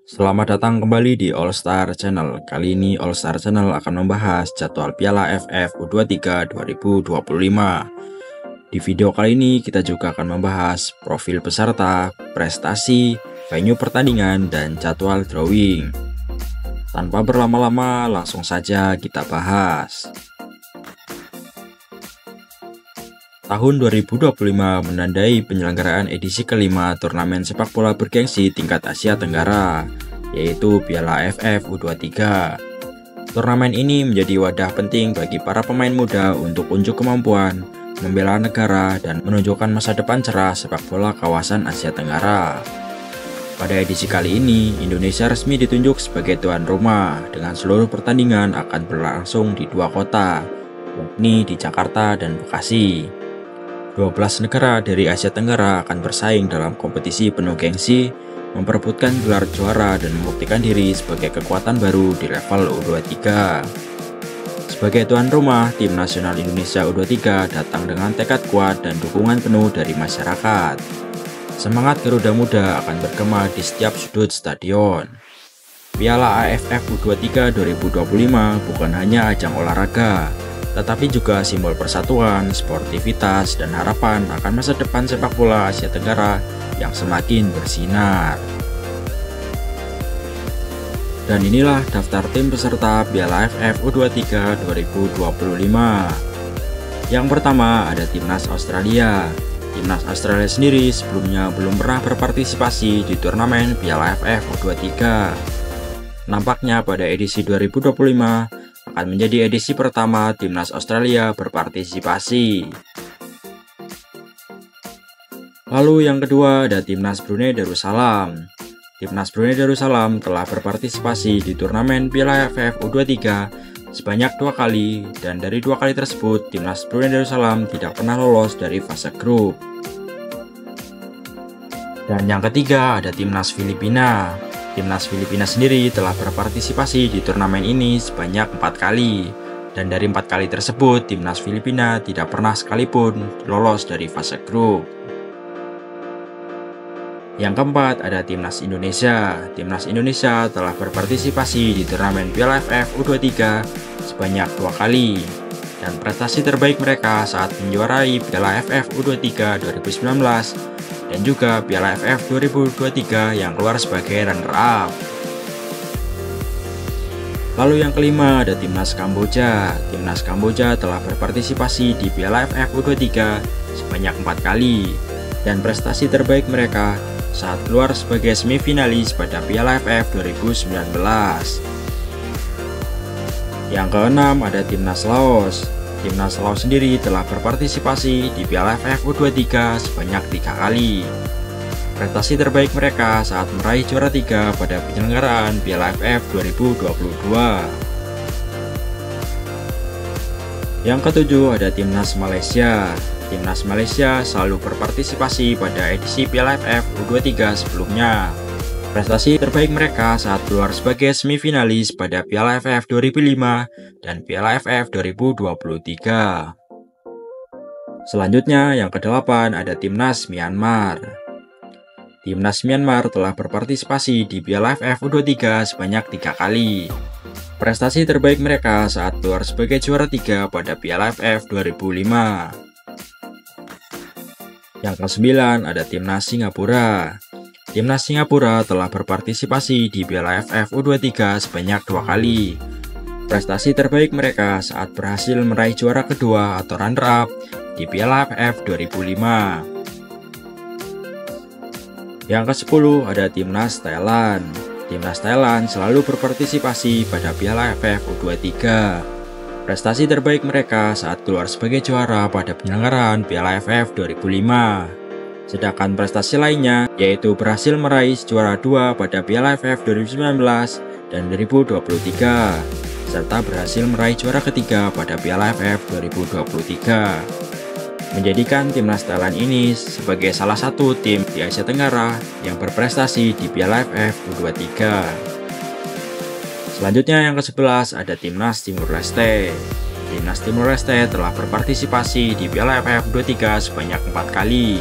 Selamat datang kembali di All Star Channel. Kali ini All Star Channel akan membahas jadwal Piala AFF U23 2025. Di video kali ini kita juga akan membahas profil peserta, prestasi, venue pertandingan, dan jadwal drawing. Tanpa berlama-lama, langsung saja kita bahas. Tahun 2025 menandai penyelenggaraan edisi kelima turnamen sepak bola bergengsi tingkat Asia Tenggara, yaitu Piala AFF U23. Turnamen ini menjadi wadah penting bagi para pemain muda untuk unjuk kemampuan, membela negara, dan menunjukkan masa depan cerah sepak bola kawasan Asia Tenggara. Pada edisi kali ini, Indonesia resmi ditunjuk sebagai tuan rumah, dengan seluruh pertandingan akan berlangsung di dua kota, yakni di Jakarta dan Bekasi. 12 negara dari Asia Tenggara akan bersaing dalam kompetisi penuh gengsi, memperebutkan gelar juara dan membuktikan diri sebagai kekuatan baru di level U23. Sebagai tuan rumah, tim nasional Indonesia U23 datang dengan tekad kuat dan dukungan penuh dari masyarakat. Semangat Garuda Muda akan bergema di setiap sudut stadion. Piala AFF U23 2025 bukan hanya ajang olahraga, tetapi juga simbol persatuan, sportivitas, dan harapan akan masa depan sepak bola Asia Tenggara yang semakin bersinar. Dan inilah daftar tim peserta Piala AFF U23 2025. Yang pertama ada Timnas Australia. Timnas Australia sendiri sebelumnya belum pernah berpartisipasi di turnamen Piala AFF U23. Nampaknya pada edisi 2025 akan menjadi edisi pertama Timnas Australia berpartisipasi. Lalu yang kedua ada Timnas Brunei Darussalam. Timnas Brunei Darussalam telah berpartisipasi di turnamen Piala AFF U23 sebanyak 2 kali, dan dari 2 kali tersebut Timnas Brunei Darussalam tidak pernah lolos dari fase grup. Dan yang ketiga ada Timnas Filipina. Timnas Filipina sendiri telah berpartisipasi di turnamen ini sebanyak 4 kali, dan dari 4 kali tersebut Timnas Filipina tidak pernah sekalipun lolos dari fase grup. Yang keempat ada Timnas Indonesia. Timnas Indonesia telah berpartisipasi di turnamen Piala AFF U23 sebanyak 2 kali, dan prestasi terbaik mereka saat menjuarai Piala AFF U23 2019 dan juga Piala AFF 2023 yang keluar sebagai runner-up. Lalu yang kelima ada Timnas Kamboja. Timnas Kamboja telah berpartisipasi di Piala AFF U23 sebanyak 4 kali, dan prestasi terbaik mereka saat keluar sebagai semifinalis pada Piala AFF 2019. Yang keenam ada Timnas Laos. Timnas Laos sendiri telah berpartisipasi di Piala AFF U23 sebanyak 3 kali. Prestasi terbaik mereka saat meraih juara 3 pada penyelenggaraan Piala AFF 2022. Yang ketujuh ada Timnas Malaysia. Timnas Malaysia selalu berpartisipasi pada edisi Piala AFF U23 sebelumnya. Prestasi terbaik mereka saat keluar sebagai semifinalis pada Piala AFF 2005 dan Piala AFF 2023. Selanjutnya yang kedelapan ada Timnas Myanmar. Timnas Myanmar telah berpartisipasi di Piala AFF U23 sebanyak 3 kali. Prestasi terbaik mereka saat keluar sebagai juara 3 pada Piala AFF 2005. Yang ke-9 ada Timnas Singapura. Timnas Singapura telah berpartisipasi di Piala AFF U23 sebanyak 2 kali. Prestasi terbaik mereka saat berhasil meraih juara kedua atau runner-up di Piala AFF 2005. Yang ke-10 ada Timnas Thailand. Timnas Thailand selalu berpartisipasi pada Piala AFF U23. Prestasi terbaik mereka saat keluar sebagai juara pada penyelenggaraan Piala AFF 2005. Sedangkan prestasi lainnya yaitu berhasil meraih juara 2 pada Piala AFF 2019 dan 2023, serta berhasil meraih juara ketiga pada Piala AFF 2023, menjadikan Timnas Thailand ini sebagai salah satu tim di Asia Tenggara yang berprestasi di Piala AFF U23. Selanjutnya yang ke-11 ada Timnas Timur Leste. Timnas Timur Leste telah berpartisipasi di Piala AFF U23 sebanyak 4 kali.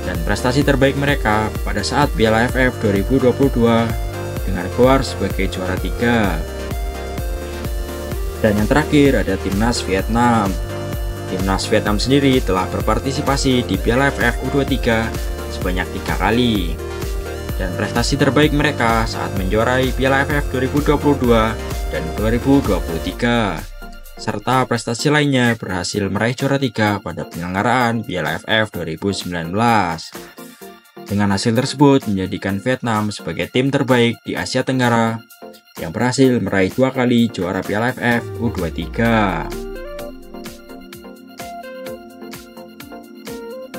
dan prestasi terbaik mereka pada saat Piala AFF 2022 dengan keluar sebagai juara 3. Dan yang terakhir ada Timnas Vietnam. Timnas Vietnam sendiri telah berpartisipasi di Piala AFF U23 sebanyak 3 kali. Dan prestasi terbaik mereka saat menjuarai Piala AFF 2022 dan 2023. Serta prestasi lainnya berhasil meraih juara 3 pada penyelenggaraan Piala AFF 2019. Dengan hasil tersebut menjadikan Vietnam sebagai tim terbaik di Asia Tenggara yang berhasil meraih 2 kali juara Piala AFF U23.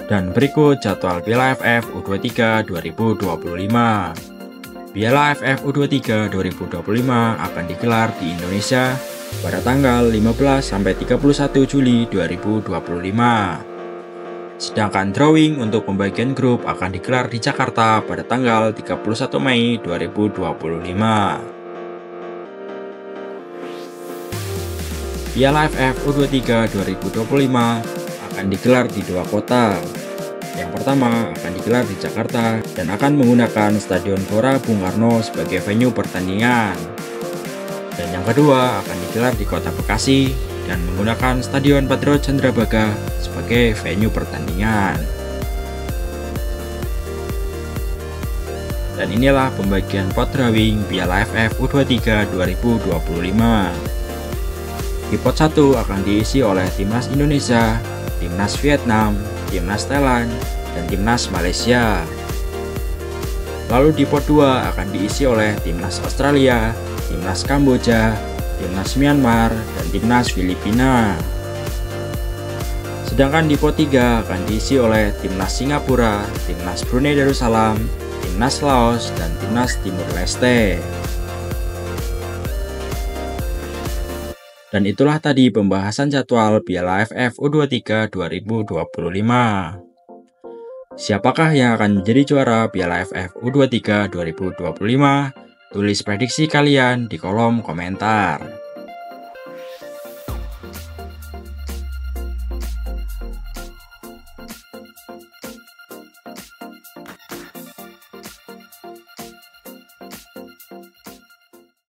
Dan berikut jadwal Piala AFF U23 2025. Piala AFF U23 2025 akan digelar di Indonesia pada tanggal 15 sampai 31 Juli 2025. Sedangkan drawing untuk pembagian grup akan digelar di Jakarta pada tanggal 31 Mei 2025. Piala AFF U23 2025 akan digelar di 2 kota. Yang pertama akan digelar di Jakarta dan akan menggunakan Stadion Gelora Bung Karno sebagai venue pertandingan. Dan yang kedua akan digelar di Kota Bekasi dan menggunakan Stadion Patriot Candrabaga sebagai venue pertandingan. Dan inilah pembagian pot drawing Piala AFF U23 2025. Di pot 1 akan diisi oleh Timnas Indonesia, Timnas Vietnam, Timnas Thailand, dan Timnas Malaysia. Lalu di pot 2 akan diisi oleh Timnas Australia, Timnas Kamboja, Timnas Myanmar, dan Timnas Filipina. Sedangkan di pot 3 akan diisi oleh Timnas Singapura, Timnas Brunei Darussalam, Timnas Laos, dan Timnas Timur Leste. Dan itulah tadi pembahasan jadwal Piala AFF U23 2025. Siapakah yang akan menjadi juara Piala AFF U23 2025? Tulis prediksi kalian di kolom komentar.